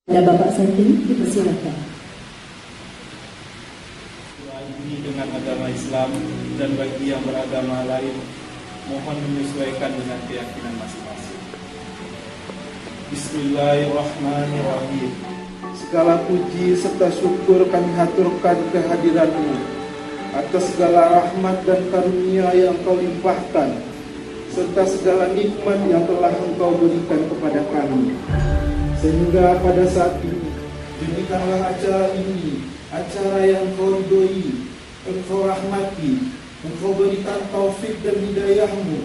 Ada Bapak Santi, dipersilakan. Ini dengan agama Islam dan bagi yang beragama lain, mohon menyesuaikan dengan keyakinan masing-masing. Bismillahirrahmanirrahim. Segala puji serta syukur kami haturkan kehadiran-Mu atas segala rahmat dan karunia yang Kau limpahkan, serta segala nikmat yang telah Engkau berikan kepada kami. Sehingga pada saat ini, jadikanlah acara ini acara yang Kau ridhoi, Engkau rahmati, Engkau berikan taufik dan hidayah-Mu,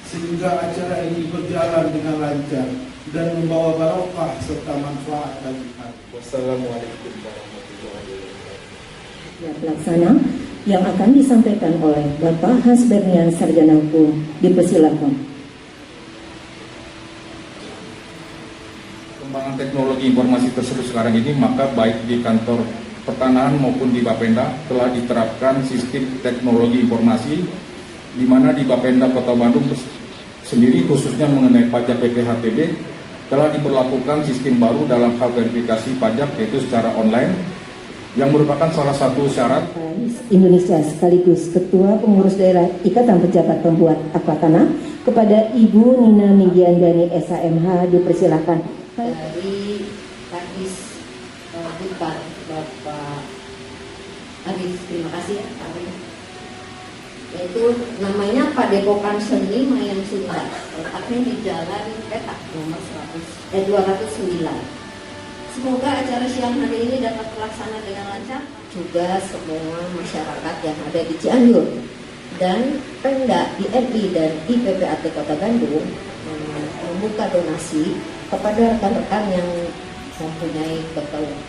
sehingga acara ini berjalan dengan lancar dan membawa barokah serta manfaat bagi kami. Wassalamualaikum warahmatullahi wabarakatuh. Ya, pelaksana yang akan disampaikan oleh Bapak Hans Bernian, Sarjana Hukum, dipersilakan. Perkembangan teknologi informasi tersebut sekarang ini, maka baik di kantor pertanahan maupun di Bapenda telah diterapkan sistem teknologi informasi, di mana di Bapenda Kota Bandung sendiri khususnya mengenai pajak PPHTB telah diberlakukan sistem baru dalam hal verifikasi pajak, yaitu secara online, yang merupakan salah satu syarat Indonesia sekaligus Ketua Pengurus Daerah Ikatan Pejabat Pembuat Akta Tanah kepada Ibu Nina Minggiandani SHMH, dipersilakan. Dari Kadis Bupar Bapak Adis, terima kasih ya Pak Adis. Yaitu namanya Padepokan Seni Mayang Sunda, letaknya di Jalan Petak nomor 209. Semoga acara siang hari ini dapat terlaksana dengan lancar. Juga semua masyarakat yang ada di Cianjur dan Pemda, IMI dan IPPAT Kota Bandung membuka donasi kepada rekan-rekan yang mempunyai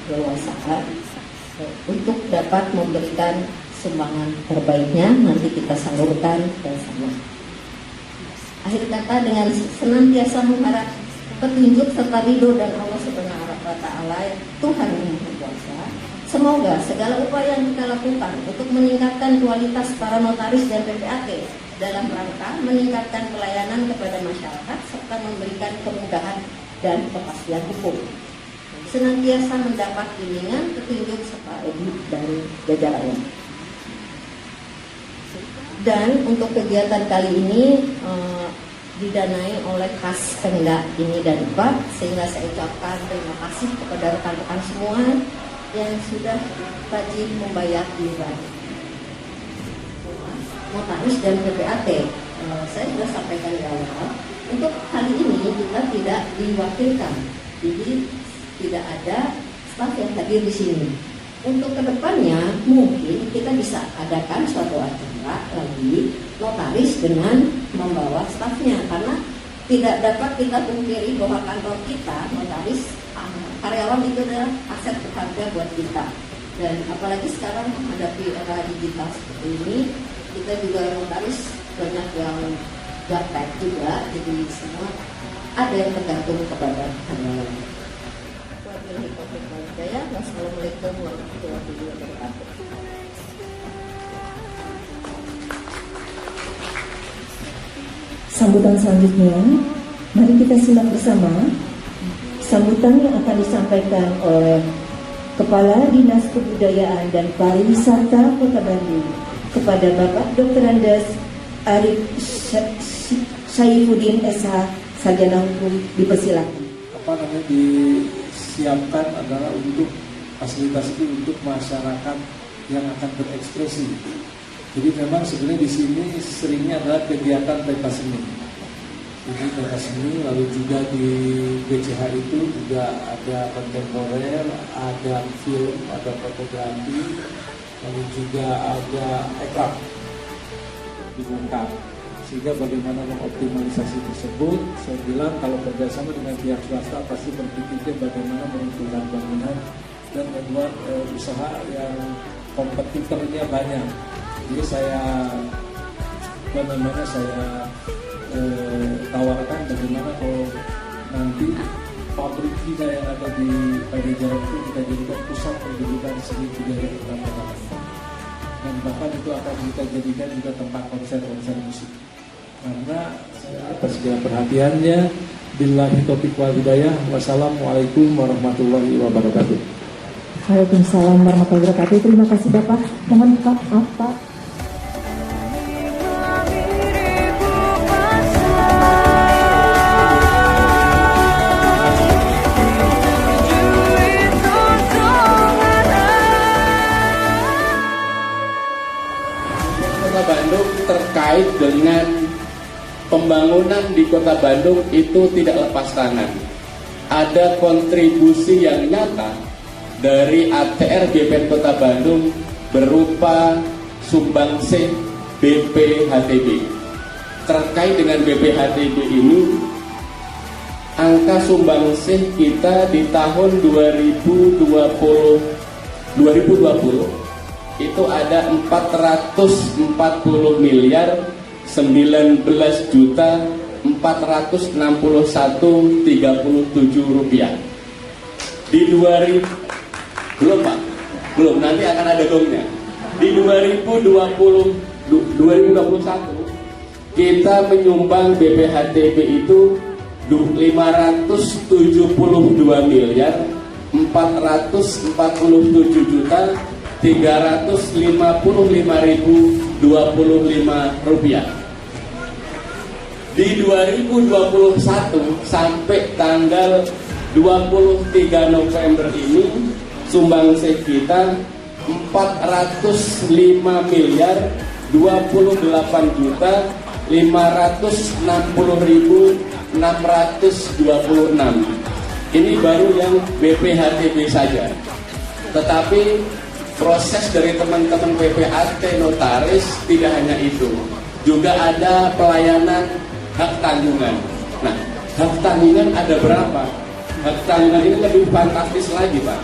keleluasaan untuk dapat memberikan sumbangan terbaiknya. Nanti kita salurkan bersama. Akhir kata, dengan senantiasa mengharap petunjuk serta ridho dan Allah Subhanahu wa Ta'ala, Tuhan yang Maha Kuasa, semoga segala upaya yang kita lakukan untuk meningkatkan kualitas para notaris dan PPAT dalam rangka meningkatkan pelayanan kepada masyarakat serta memberikan kemudahan dan kepastian hukum, senantiasa mendapat bimbingan, petunjuk serta eduk dari jajarannya. Dan untuk kegiatan kali ini didanai oleh kas Pemda ini dan Pak, sehingga saya ucapkan terima kasih kepada rekan-rekan semua yang sudah rajin membayar iuran notaris dan PPAT. Saya sudah sampaikan di awal, untuk kali ini kita tidak diwakilkan, jadi tidak ada staf yang hadir di sini. Untuk kedepannya mungkin kita bisa adakan suatu acara lagi notaris dengan membawa stafnya, karena tidak dapat kita pungkiri bahwa kantor kita notaris karyawan itu adalah aset berharga buat kita. Dan apalagi sekarang menghadapi era digital seperti ini, kita juga notaris banyak yang gaptek juga, jadi semua ada yang tergantung kepada karyawan. Wassalamualaikum warahmatullahi wabarakatuh. Sambutan selanjutnya, mari kita simak bersama sambutan yang akan disampaikan oleh Kepala Dinas Kebudayaan dan Pariwisata Kota Bandung kepada Bapak Dr. Andes Arif Saifuddin SH, Sarjana Hukum, dipersilakan. Disiapkan adalah untuk fasilitas itu untuk masyarakat yang akan berekspresi. Jadi memang sebenarnya di sini seringnya adalah kegiatan pentas seni. Jadi pentas seni, lalu juga di BCH itu juga ada kontemporer, ada film, ada fotografi, lalu juga ada ekraf dibongkar. Sehingga bagaimana mengoptimalisasi tersebut, saya bilang kalau kerjasama dengan pihak swasta pasti berpikirnya bagaimana menguntungkan bangunan dan membuat usaha yang kompetitornya banyak. Jadi saya tawarkan bagaimana kalau nanti pabrik kita yang ada di Pajajaran itu kita jadikan pusat pendidikan seni budaya utama, dan bahkan itu akan kita jadikan juga tempat konser musik. Karena atas segala perhatiannya Billahi taufiq wal hidayah. Wassalamualaikum warahmatullahi wabarakatuh. Waalaikumsalam warahmatullahi wabarakatuh. Terima kasih Bapak. Mohon maaf Pak. Kota Bandung terkait dengan pembangunan di Kota Bandung itu tidak lepas tangan. Ada kontribusi yang nyata dari ATR BPN Kota Bandung berupa sumbangsih BPHTB. Terkait dengan BPHTB ini, angka sumbangsih kita di tahun 2020 itu ada 440 miliar 19 juta 461,37 rupiah. Di 2000 belum Pak, belum, nanti akan ada gongnya. Di 2021 kita menyumbang BPHTB itu 572 miliar 447 juta 355.025 rupiah. Di 2021 sampai tanggal 23 November ini sumbangsih kita 405 miliar 28 juta 560.626. Ini baru yang BPHTB saja. Tetapi proses dari teman-teman PPAT notaris tidak hanya itu, juga ada pelayanan hak tanggungan. Nah, hak tanggungan ada berapa? Hak tanggungan ini lebih fantastis lagi Pak.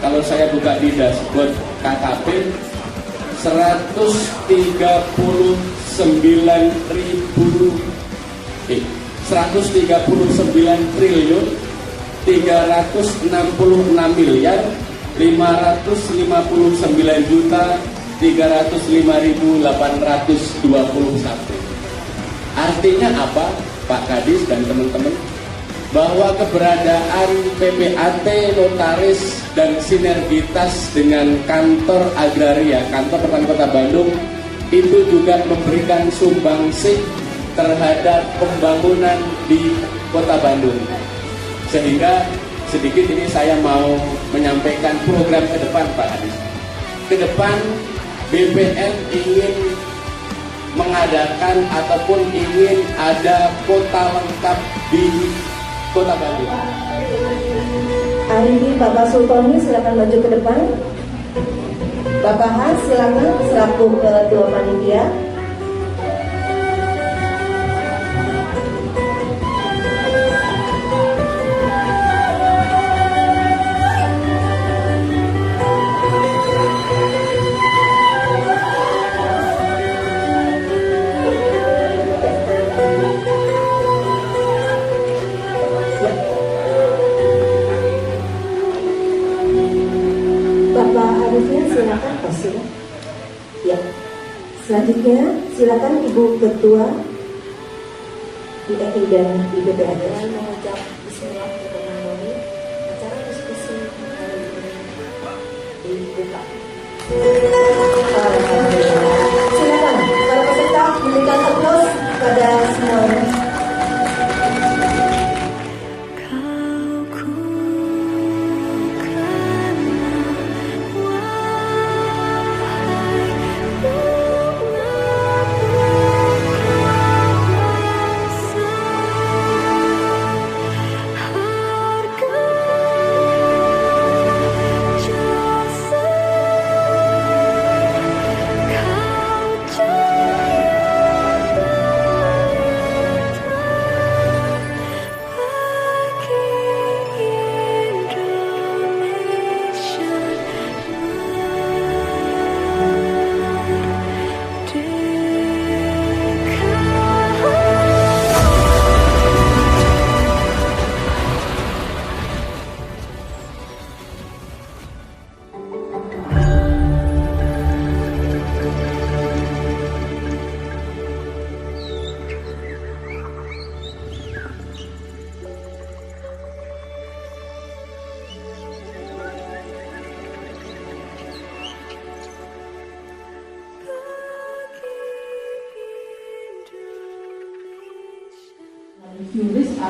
Kalau saya buka di dashboard KKP, 139 triliun 366 miliar 559 juta 305.821. Artinya apa Pak Kadis dan teman-teman? Bahwa keberadaan PPAT notaris dan sinergitas dengan kantor agraria, kantor Pertanian Kota Bandung itu juga memberikan sumbangsih terhadap pembangunan di Kota Bandung. Sehingga sedikit ini saya mau menyampaikan program ke depan Pak Kadis. Ke depan BPN ingin mengadakan ataupun ingin ada kota lengkap di Kota Bandung. Hari ini Bapak Sultoni silakan maju ke depan. Bapak Has silakan selaku ketua panitia. Silakan Pak Sila. Ya. Selanjutnya silakan Ibu Ketua DPI dan IBPAD. Saya mengucap bismillahirrahmanirrahim. Acara diskusi hari ini dibuka. Silakan para peserta memberikan aplaus pada semuanya.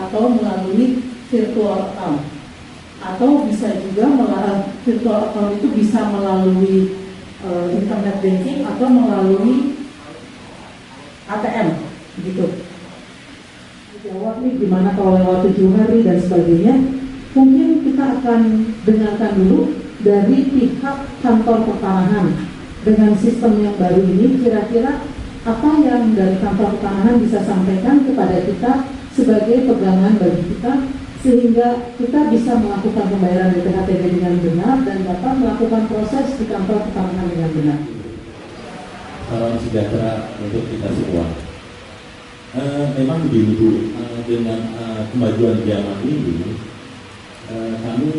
atau melalui virtual account, atau bisa juga virtual account itu bisa melalui internet banking atau melalui ATM gitu. Jawab nih gimana kalau lewat 7 hari dan sebagainya. Mungkin kita akan dengarkan dulu dari pihak kantor pertanahan dengan sistem yang baru ini, kira-kira apa yang dari kantor pertanahan bisa sampaikan kepada kita sebagai pegangan bagi kita, sehingga kita bisa melakukan pembayaran BPHTB dengan benar dan dapat melakukan proses di kantor pertanahan dengan benar. Salam sejahtera untuk kita semua. Memang begini Bu, dengan kemajuan zaman ini, kami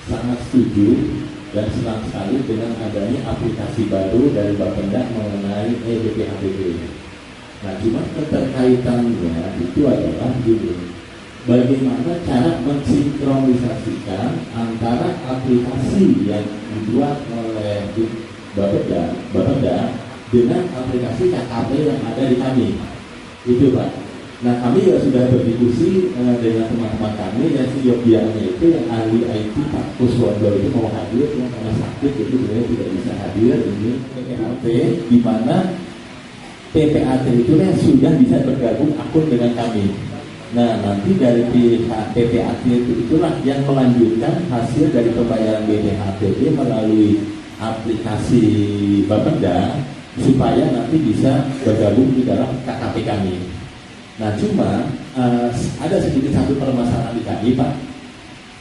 sangat setuju dan senang sekali dengan adanya aplikasi baru dari Bapenda mengenai BPHTB. Nah, cuma keterkaitannya itu adalah gini, bagaimana cara mensinkronisasikan antara aplikasi yang dibuat oleh Bapenda dengan aplikasi KKP yang ada di kami. Itu Pak. Nah, kami juga sudah berdiskusi dengan teman-teman kami yang seyogianya itu yang ahli IT Pak Kuswondo itu mau hadir, cuma karena sakit itu sebenarnya tidak bisa hadir. Ini PPAT di mana PPAT itu sudah bisa bergabung akun dengan kami. Nah, nanti dari pihak PPAT itulah yang melanjutkan hasil dari pembayaran BPHTB melalui aplikasi Bapenda supaya nanti bisa bergabung di dalam KKP kami. Nah, cuma ada sedikit satu permasalahan di kami Pak,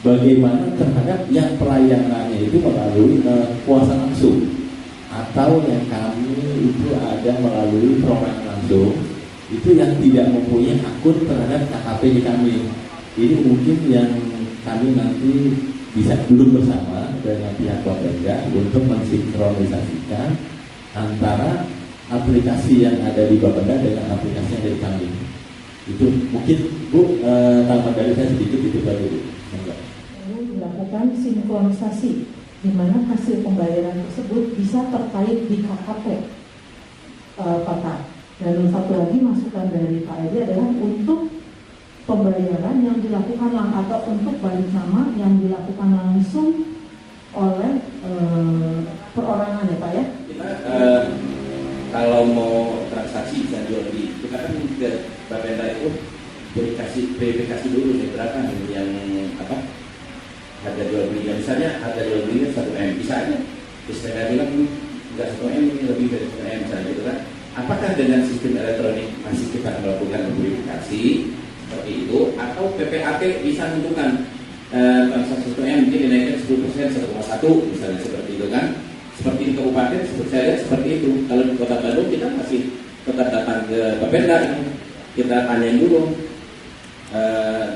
bagaimana terhadap yang pelayanannya itu melalui kuasa langsung atau yang kami itu ada melalui program langsung, itu yang tidak mempunyai akun terhadap KKP di kami. Ini mungkin yang kami nanti bisa duduk bersama dengan pihak Bapenda untuk mensinkronisasikan antara aplikasi yang ada di Bapenda dengan aplikasi yang ada di kami. Itu mungkin Bu, tambahan dari saya sedikit itu baru. Lalu dilakukan sinkronisasi di mana hasil pembayaran tersebut bisa terkait di KKP Pak. Dan satu lagi masukan dari Pak Edi adalah untuk pembayaran yang dilakukan atau untuk balik nama yang dilakukan langsung oleh perorangan ya Pak ya? Kita kalau mau transaksi bisa jual beli, kita kan ke Bapenda itu verifikasi dulu nih berapa yang apa harga jual beli. Misalnya harga jual belinya 1 M, bisa aja saya bilang enggak 1 M, ini lebih dari 1 M misalnya gitu kan. Apakah dengan sistem elektronik masih kita melakukan verifikasi seperti itu, atau PPAT bisa menentukan transaksi 1 M mungkin dinaikkan 10%, 1,1 misalnya seperti itu kan. Seperti di kabupaten, saya lihat seperti itu. Kalau di Kota Bandung kita masih tetap datang ke Bapenda, kita tanyain dulu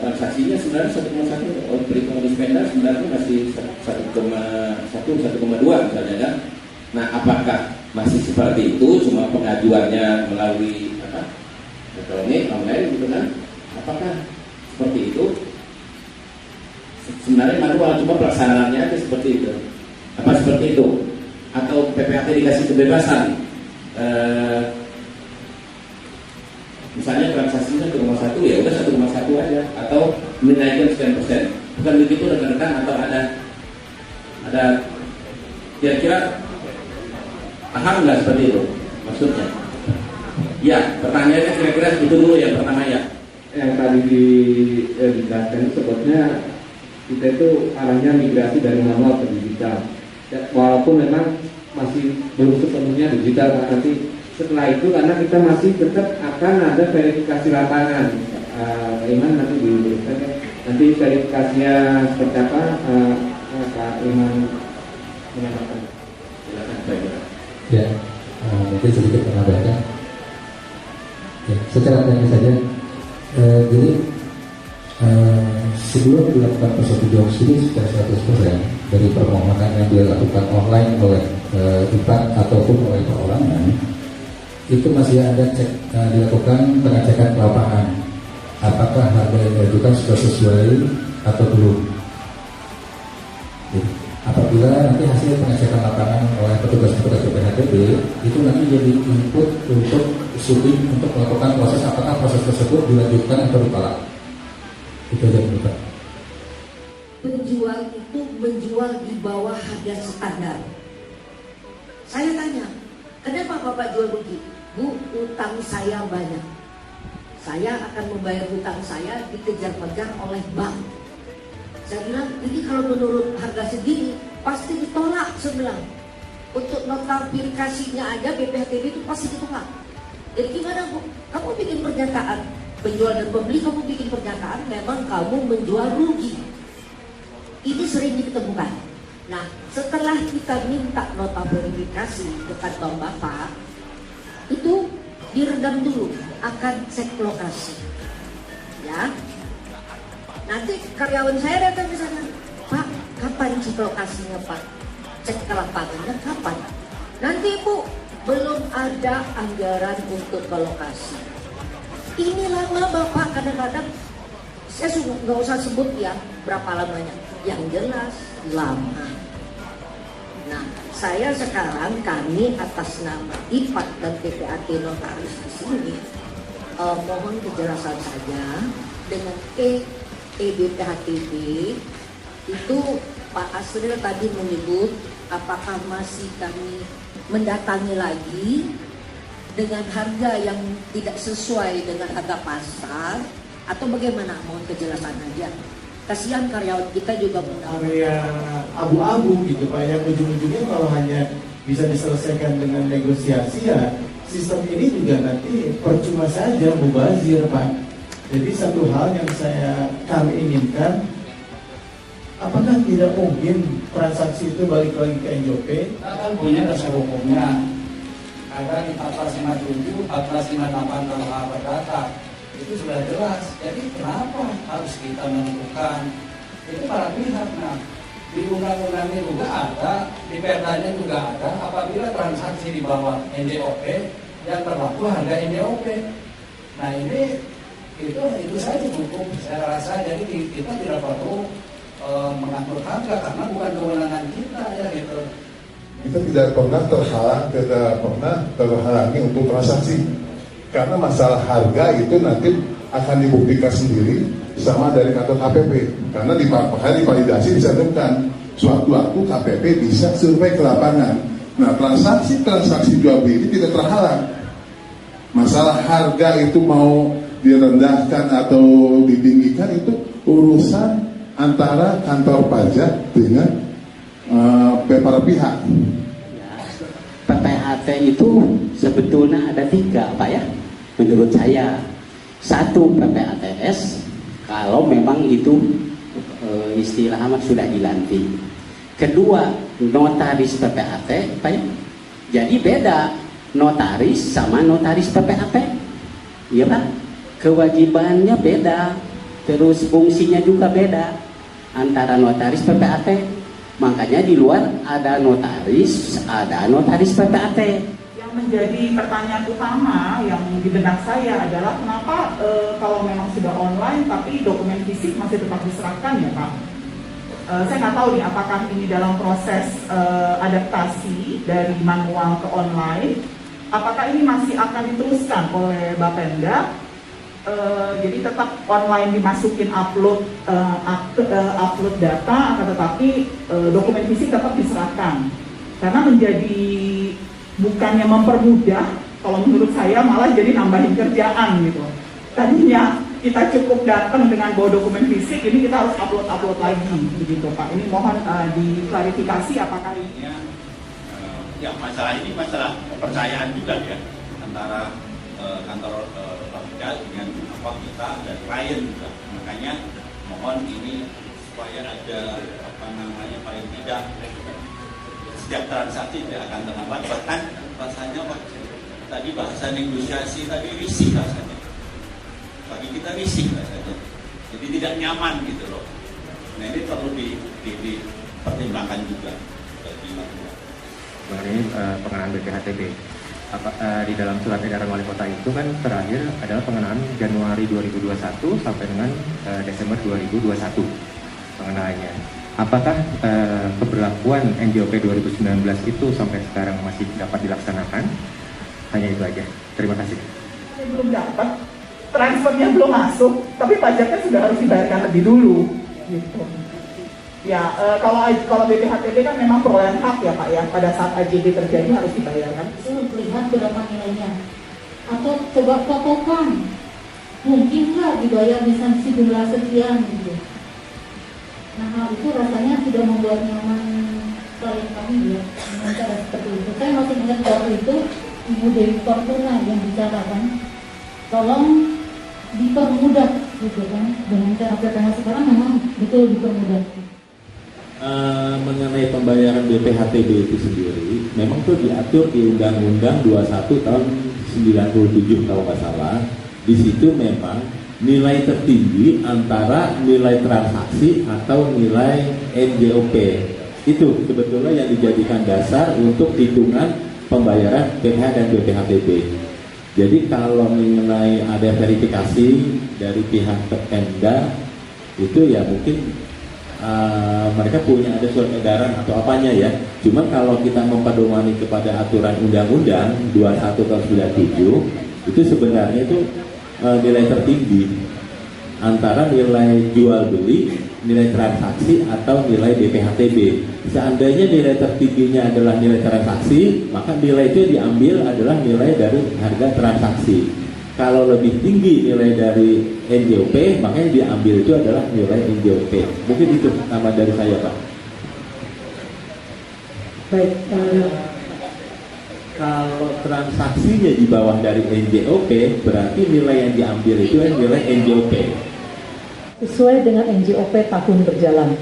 transaksinya sebenarnya 1,1, perhitungan dispenda sebenarnya masih 1,1, 1,2 misalnya kan. Nah, apakah masih seperti itu, cuma pengajuannya melalui elektronik, online gitu kan? Apakah seperti itu? Sebenarnya manual, cuma pelaksanaannya aja seperti itu. Apa seperti itu? Atau PPAT dikasih kebebasan, misalnya transaksinya 1,1 ya udah 1,1 aja, atau menaikkan sekian persen, bukan begitu rekan-rekan? Atau ada kira-kira paham nggak seperti itu maksudnya? Ya, pertanyaannya kira-kira itu dulu ya pertama ya. Yang tadi dijelaskan sebetulnya kita itu arahnya migrasi dari manual ke digital. Ya, walaupun memang masih belum sepenuhnya digital, karena nanti setelah itu karena kita masih tetap akan ada verifikasi lapangan. Iman nanti nanti verifikasinya seperti apa, Pak Iman menyampaikan. Ya, mungkin sedikit menambahkan. Ya, secara teknis saja. Jadi sebelum dilakukan persetujuan ini secara 100% dari permohonan yang dilakukan online oleh IPAT ataupun oleh perorangan, itu masih ada dilakukan pengecekan ke lapangan apakah harga yang diajukan sudah sesuai atau belum. Jadi, apabila nanti hasil pengecekan lapangan oleh petugas-petugas BPHTB itu nanti jadi input untuk Sudin untuk melakukan proses apakah proses tersebut dilanjutkan atau ditolak. Itu aja Pak. Penjual itu menjual di bawah harga standar. Saya tanya, kenapa Bapak jual rugi? Bu, utang saya banyak. Saya akan membayar hutang saya dikejar-kejar oleh bank. Saya bilang, ini kalau menurut harga segini pasti ditolak. Saya bilang, untuk notifikasinya aja BPHTB itu pasti ditolak. Jadi gimana Bu? Kamu bikin pernyataan, penjual dan pembeli kamu bikin pernyataan, memang kamu menjual rugi. Ini sering ditemukan. Nah, setelah kita minta nota verifikasi ke kantor Bapak, itu diredam dulu, akan cek lokasi. Ya. Nanti karyawan saya datang ke sana, Pak, kapan cek lokasinya Pak? Cek ke lapangannya kapan? Nanti Bu, belum ada anggaran untuk ke lokasi. Ini lama Bapak, kadang-kadang saya nggak usah sebut ya berapa lamanya. Yang jelas lama. Nah, saya sekarang kami atas nama IPAT dan PPAT Notaris di sini mohon kejelasan saja dengan EBPHTB itu Pak Asril tadi menyebut apakah masih kami mendatangi lagi dengan harga yang tidak sesuai dengan harga pasar atau bagaimana, mohon kejelasan aja. Kasihan karyawan kita juga area abu-abu gitu Pak, yang ujung-ujungnya kalau hanya bisa diselesaikan dengan negosiasi ya sistem ini juga nanti percuma saja, mubazir Pak. Jadi satu hal yang kami inginkan, apakah tidak mungkin transaksi itu balik lagi ke NJOP? Kita kan punya dasar hukumnya, ada di 1457, 1458 KUH Perdata. Itu sudah jelas. Jadi kenapa harus kita menentukan? Itu para pihak. Nah, di undang-undangnya juga ada, di perdanya juga ada. Apabila transaksi di bawah NJOP yang berlaku harga NJOP. Nah ini itu saja cukup saya rasa. Jadi kita tidak perlu mengatur harga karena bukan kewenangan kita ya gitu. Kita tidak pernah terhalangi untuk transaksi. Karena masalah harga itu nanti akan dibuktikan sendiri sama dari kantor KPP. Karena di validasi dicantumkan suatu waktu KPP bisa survei ke lapangan. Nah, transaksi jual beli ini tidak terhalang. Masalah harga itu mau direndahkan atau ditinggikan itu urusan antara kantor pajak dengan para pihak. PPAT itu sebetulnya ada 3 Pak ya, menurut saya. 1 PPATS kalau memang itu istilahnya sudah dilantik. 2 notaris PPAT Pak ya. Jadi beda notaris sama notaris PPAT. Iya Pak, kewajibannya beda, terus fungsinya juga beda antara notaris PPAT. Makanya di luar ada notaris PPAT. Yang menjadi pertanyaan utama yang di benak saya adalah kenapa kalau memang sudah online tapi dokumen fisik masih tetap diserahkan ya Pak? Saya nggak tahu nih apakah ini dalam proses adaptasi dari manual ke online. Apakah ini masih akan diteruskan oleh Bapenda? Jadi tetap online dimasukin upload data, akan tetapi dokumen fisik tetap diserahkan karena menjadi bukannya mempermudah, kalau menurut saya malah jadi nambahin kerjaan gitu. Tadinya kita cukup datang dengan bawa dokumen fisik, ini kita harus upload lagi begitu Pak. Ini mohon diklarifikasi apakah ini ya masalah ini masalah kepercayaan juga ya antara kantor Bapenda dengan kita dan klien juga. Makanya mohon ini supaya ada paling tidak setiap transaksi tidak akan terlambat. Bahkan rasanya tadi bahasa negosiasi tadi risih rasanya. Bagi kita risih rasanya. Jadi tidak nyaman gitu loh. Nah ini perlu dipertimbangkan juga bagi masyarakat. Mengenai pengenaan BPHTB. Di dalam surat edaran wali kota itu kan terakhir adalah pengenaan Januari 2021 sampai dengan Desember 2021 pengenaannya. Apakah keberlakuan NJOP 2019 itu sampai sekarang masih dapat dilaksanakan? Hanya itu aja. Terima kasih. Saya belum dapat transfernya belum masuk, tapi pajaknya sudah harus dibayarkan lebih dulu. Gitu. Ya, kalau BPHTB kan memang perolehan hak ya Pak ya, pada saat AJB terjadi harus dibayarkan. Lihat berapa nilainya, atau coba fotokan, mungkin nggak dibayar misalnya jumlah sekian gitu. Nah hal itu rasanya tidak membuat nyaman klien kami ya, dengan cara seperti itu. Saya masih ingat waktu itu Ibu Dewi Fortuna yang bicara kan, tolong dipermudah gitu kan, dengan cara PPH sekarang memang betul dipermudah. Mengenai pembayaran BPHTB itu sendiri, memang tuh diatur di Undang-Undang 21 tahun 97 kalau nggak salah. Di situ memang nilai tertinggi antara nilai transaksi atau nilai NJOP itu sebetulnya yang dijadikan dasar untuk hitungan pembayaran PPH dan BPHTB. Jadi kalau mengenai ada verifikasi dari pihak Pemda itu ya mungkin mereka punya ada surat edaran atau apanya ya. Cuma kalau kita mempedomani kepada aturan Undang-Undang 21 tahun 97 itu sebenarnya itu nilai tertinggi antara nilai jual beli, nilai transaksi atau nilai BPHTB. Seandainya nilai tertingginya adalah nilai transaksi, maka nilai itu diambil adalah nilai dari harga transaksi. Kalau lebih tinggi nilai dari NJOP, makanya diambil itu adalah nilai NJOP. Mungkin itu nama dari saya, Pak. Baik, kalau transaksinya di bawah dari NJOP, berarti nilai yang diambil itu nilai NJOP. Sesuai dengan NJOP tahun berjalan.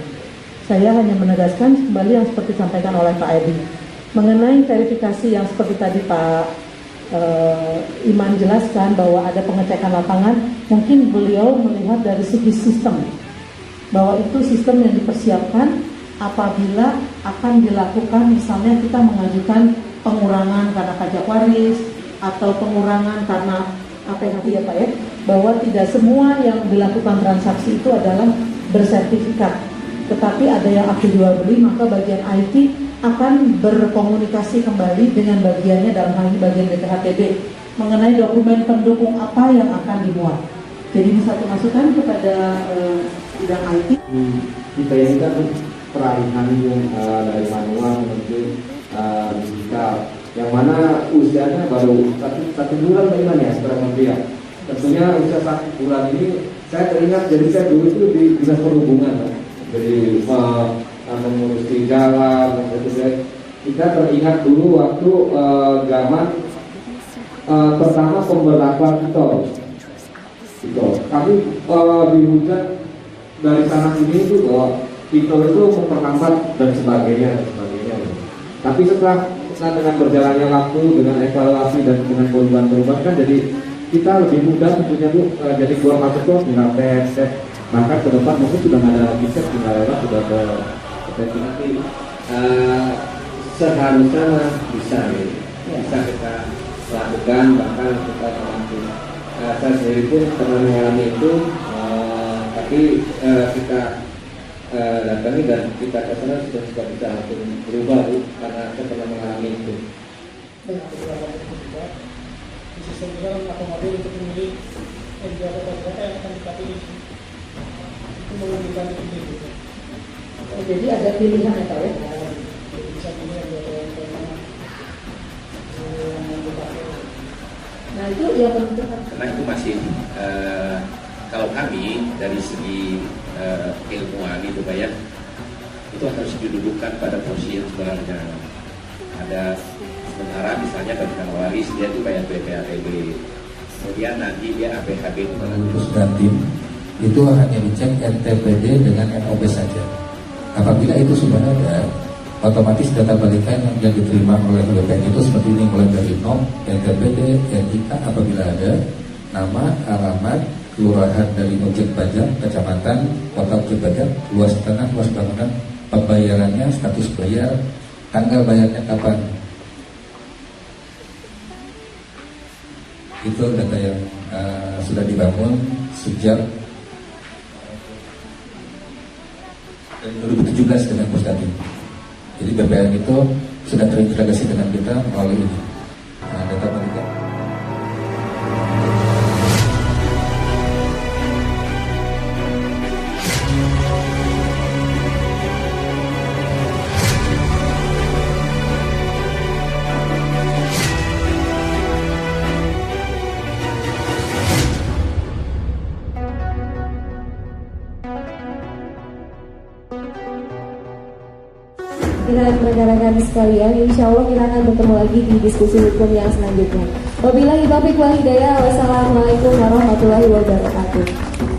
Saya hanya menegaskan kembali yang seperti disampaikan oleh Pak Edi. Mengenai verifikasi yang seperti tadi Pak Iman jelaskan bahwa ada pengecekan lapangan, mungkin beliau melihat dari segi sistem, bahwa itu sistem yang dipersiapkan apabila akan dilakukan, misalnya kita mengajukan pengurangan karena pajak waris atau pengurangan karena apa yang ya Pak ya, bahwa tidak semua yang dilakukan transaksi itu adalah bersertifikat, tetapi ada yang aktif jual beli, maka bagian IT akan berkomunikasi kembali dengan bagiannya, dalam hal ini bagian BPHTB, mengenai dokumen pendukung apa yang akan dimuat. Jadi ini satu masukan kepada bidang IT. Kita ini kan peralihan dari manual menuju digital, yang mana usianya baru satu bulan bagaimana ya setelah kementerian. Tentunya usia 1 bulan ini saya teringat, jadi saya dulu itu di dinas perhubungan, jadi mengurusi jalan, kita teringat dulu waktu zaman pertama pemberlakuan tol. Kami dihujat dari sana sini itu bahwa tol itu memperlambat dan sebagainya. Tapi setelah dengan berjalannya waktu, dengan evaluasi dan dengan perubahan kan jadi kita lebih mudah tentunya Bu, jadi keluar masuk tol tinggal tes. Maka ke depan mungkin sudah nggak ada lagi tes, tinggal lewat sudah ke nanti seharusnya bisa kita lakukan, bahkan kita mampu. Saya sendiri pun pernah mengalami itu, tapi kita datangi dan kita kesana sudah bisa langsung berubah Bu, karena saya pernah mengalami itu. Sistem dalam akomodir untuk memilih NJOP berapa yang akan dipilih itu menunjukkan ini. Jadi ada pilihan ya Pak ya? Bisa pilih Nah itu ya menentukan. Karena itu masih kalau kami dari segi ilmuwan itu Pak ya, itu harus didudukkan pada posisi yang sebenarnya. Ada sementara misalnya bagi waris dia itu bayar BPHTB, kemudian nanti dia APHB Terus dan tim itu hanya dicek NTPD dengan NOP saja. Apabila itu sudah ada, otomatis data balikan yang diterima oleh BPN itu seperti ini, mulai dari NOP, NTPD, NIK apabila ada, nama, alamat, kelurahan dari objek pajak, kecamatan, kota objek pajak, luas tanah, luas bangunan, pembayarannya, status bayar, tanggal bayarnya kapan. Itu data yang sudah dibangun sejak 2017 dengan Pusdatin. Jadi BPN itu sudah terintegrasi dengan kita melalui ini. Data balikan. rekan-rekan sekalian, insya Allah kita akan bertemu lagi di diskusi hukum yang selanjutnya. Wabillahi taufiq wal hidayah. Wassalamualaikum warahmatullahi wabarakatuh.